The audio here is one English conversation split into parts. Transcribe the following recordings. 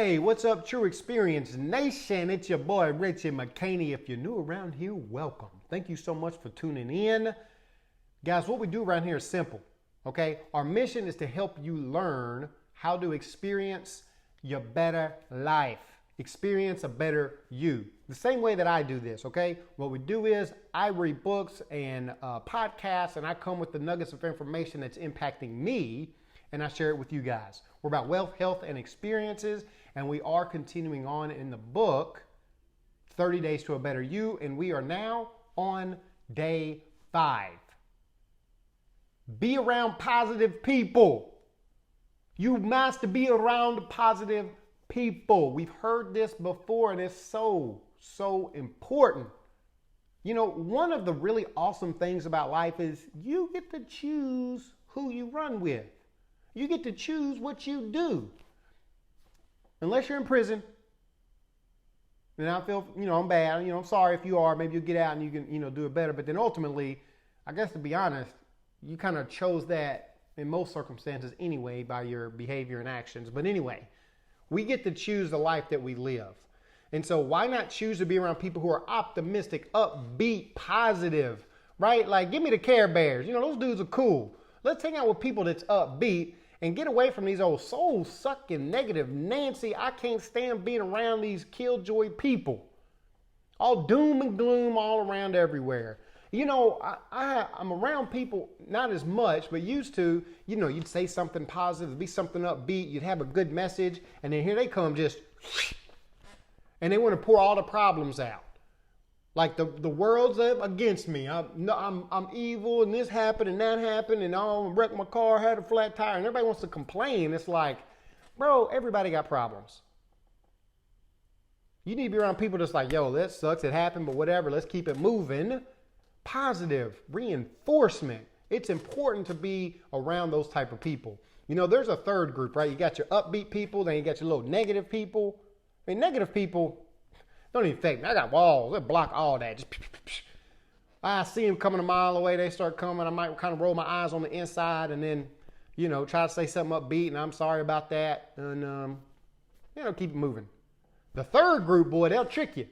Hey, what's up, TruExperience Nation? It's your boy, Richie McCaney. If you're new around here, welcome. Thank you so much for tuning in. Guys, what we do around here is simple, okay? Our mission is to help you learn how to experience your better life, experience a better you. The same way that I do this, okay? What we do is I read books and podcasts, and I come with the nuggets of information that's impacting me, and I share it with you guys. We're about wealth, health, and experiences, and we are continuing on in the book, 30 Days to a Better You, and we are now on day 5. Be around positive people. You must be around positive people. We've heard this before, and it's so important. You know, one of the really awesome things about life is you get to choose who you run with. You get to choose what you do. Unless you're in prison. And I feel, I'm bad. I'm sorry if you are. Maybe you'll get out and you can, do it better. But then ultimately, I guess to be honest, you kind of chose that in most circumstances anyway by your behavior and actions. But anyway, we get to choose the life that we live. And so why not choose to be around people who are optimistic, upbeat, positive, right? Like, give me the Care Bears. Those dudes are cool. Let's hang out with people that's upbeat and get away from these old soul-sucking, negative Nancy. I can't stand being around these killjoy people. All doom and gloom all around everywhere. I'm around people, not as much, but used to, you'd say something positive, be something upbeat, you'd have a good message, and then here they come just, and they want to pour all the problems out. Like the world's against me. I'm evil, and this happened and that happened, and I wrecked my car, had a flat tire, and everybody wants to complain. It's like, bro, everybody got problems. You need to be around people that's like, yo, that sucks, it happened, but whatever, let's keep it moving. Positive reinforcement. It's important to be around those type of people. There's a third group, right? You got your upbeat people, then you got your little negative people. I mean, negative people don't even affect me. I got walls. They block all that. Just, I see them coming a mile away. They start coming. I might kind of roll my eyes on the inside and then, try to say something upbeat, and I'm sorry about that. And, keep it moving. The third group, boy, they'll trick you.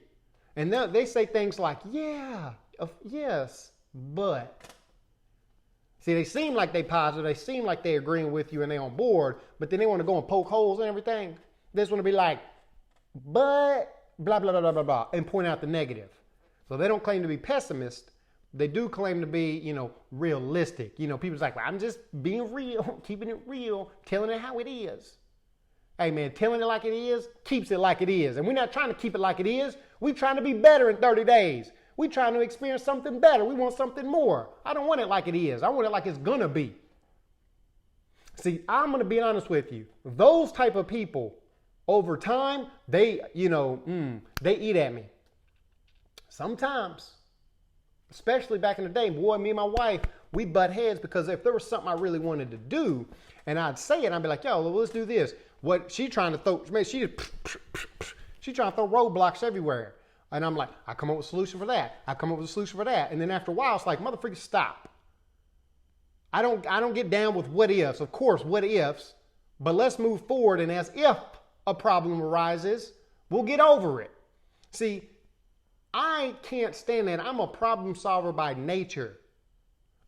And they say things like, yeah, yes, but. See, they seem like they positive. They seem like they agreeing with you and they on board, but then they want to go and poke holes and everything. They just want to be like, but blah, blah, blah, blah, blah, blah, and point out the negative. So they don't claim to be pessimist. They do claim to be, realistic. People's like, well, I'm just being real, keeping it real, telling it how it is. Hey, man, telling it like it is keeps it like it is. And we're not trying to keep it like it is. We're trying to be better in 30 days. We're trying to experience something better. We want something more. I don't want it like it is. I want it like it's going to be. See, I'm going to be honest with you. Those type of people, over time, they eat at me. Sometimes, especially back in the day, boy, me and my wife, we butt heads because if there was something I really wanted to do, and I'd say it, I'd be like, yo, well, let's do this. What she trying to throw, man, she trying to throw roadblocks everywhere. And I'm like, I come up with a solution for that. I come up with a solution for that. And then after a while, it's like, motherfucker, stop. I don't get down with what ifs. Of course, what ifs, but let's move forward. And as if a problem arises, we'll get over it. See, I can't stand that. I'm a problem solver by nature.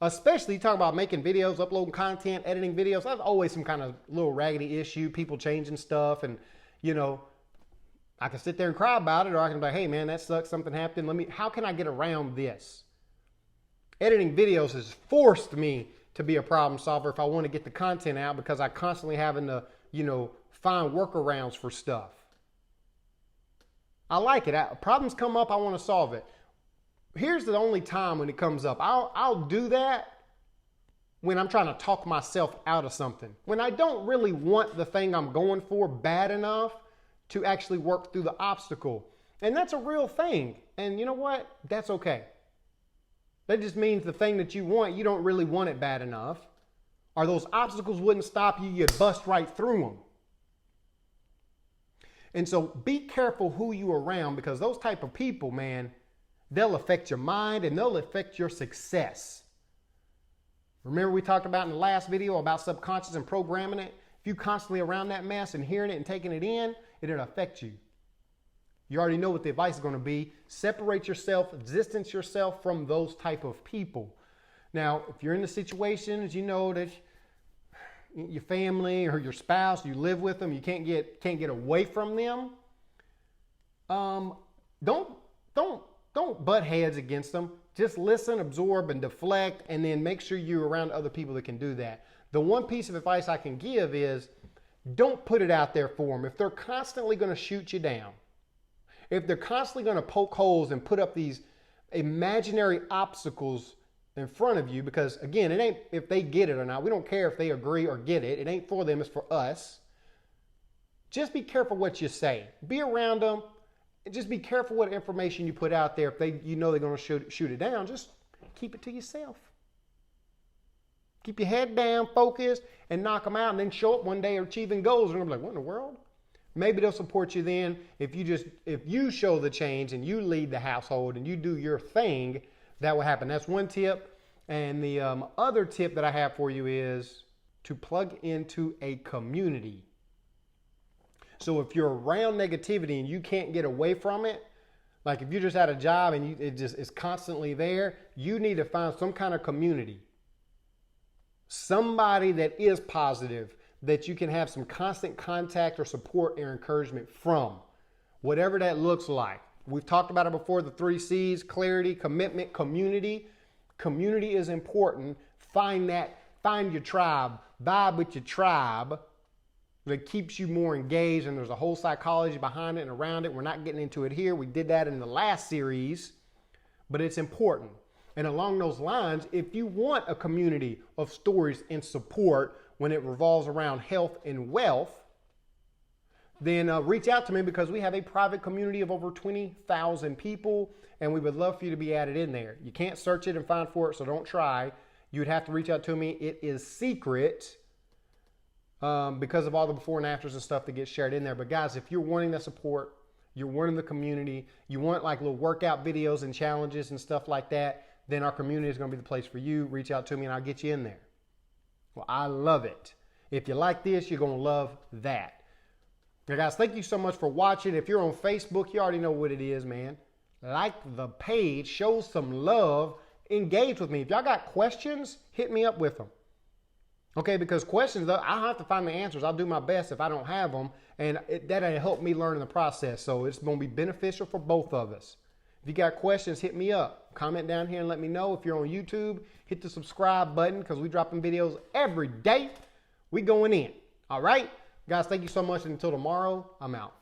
Especially talking about making videos, uploading content, editing videos. That's always some kind of little raggedy issue, people changing stuff. And, I can sit there and cry about it, or I can be like, hey man, that sucks, something happened. How can I get around this? Editing videos has forced me to be a problem solver if I want to get the content out because I constantly having to, find workarounds for stuff. I like it. Problems come up, I want to solve it. Here's the only time when it comes up. I'll do that when I'm trying to talk myself out of something. When I don't really want the thing I'm going for bad enough to actually work through the obstacle. And that's a real thing. And you know what? That's okay. That just means the thing that you want, you don't really want it bad enough. Or those obstacles wouldn't stop you, you'd bust right through them. And so be careful who you're around because those type of people, man, they'll affect your mind and they'll affect your success. Remember we talked about in the last video about subconscious and programming it? If you constantly around that mess and hearing it and taking it in, it'll affect you. You already know what the advice is going to be. Separate yourself, distance yourself from those type of people. Now, if you're in the situations, you know that your family or your spouse, you live with them, you can't get away from them. Don't butt heads against them. Just listen, absorb, and deflect, and then make sure you're around other people that can do that. The one piece of advice I can give is don't put it out there for them. If they're constantly going to shoot you down, if they're constantly going to poke holes and put up these imaginary obstacles in front of you, because again, it ain't if they get it or not. We don't care if they agree or get it. It ain't for them, it's for us. Just be careful what you say. Be around them. And just be careful what information you put out there. If you know they're going to shoot it down, just keep it to yourself. Keep your head down, focused, and knock them out, and then show up one day achieving goals. And they'll be like, what in the world? Maybe they'll support you then if you show the change and you lead the household and you do your thing. That will happen. That's one tip. And the other tip that I have for you is to plug into a community. So if you're around negativity and you can't get away from it, like if you're just at a job and it's constantly there, you need to find some kind of community. Somebody that is positive, that you can have some constant contact or support or encouragement from. Whatever that looks like. We've talked about it before, the 3 C's: clarity, commitment, community. Community is important. Find your tribe. Vibe with your tribe that keeps you more engaged, and there's a whole psychology behind it and around it. We're not getting into it here. We did that in the last series, but it's important. And along those lines, if you want a community of stories and support when it revolves around health and wealth, then reach out to me, because we have a private community of over 20,000 people, and we would love for you to be added in there. You can't search it and find for it, so don't try. You'd have to reach out to me. It is secret because of all the before and afters and stuff that gets shared in there. But guys, if you're wanting the support, you're wanting the community, you want like little workout videos and challenges and stuff like that, then our community is going to be the place for you. Reach out to me and I'll get you in there. Well, I love it. If you like this, you're going to love that. Now, guys, thank you so much for watching. If you're on Facebook, you already know what it is, man. Like the page, show some love, engage with me. If y'all got questions, hit me up with them. Okay, because questions, I'll have to find the answers. I'll do my best if I don't have them, and that'll help me learn in the process. So it's going to be beneficial for both of us. If you got questions, hit me up. Comment down here and let me know. If you're on YouTube, hit the subscribe button, because we're dropping videos every day. We going in. All right? Guys, thank you so much. And until tomorrow, I'm out.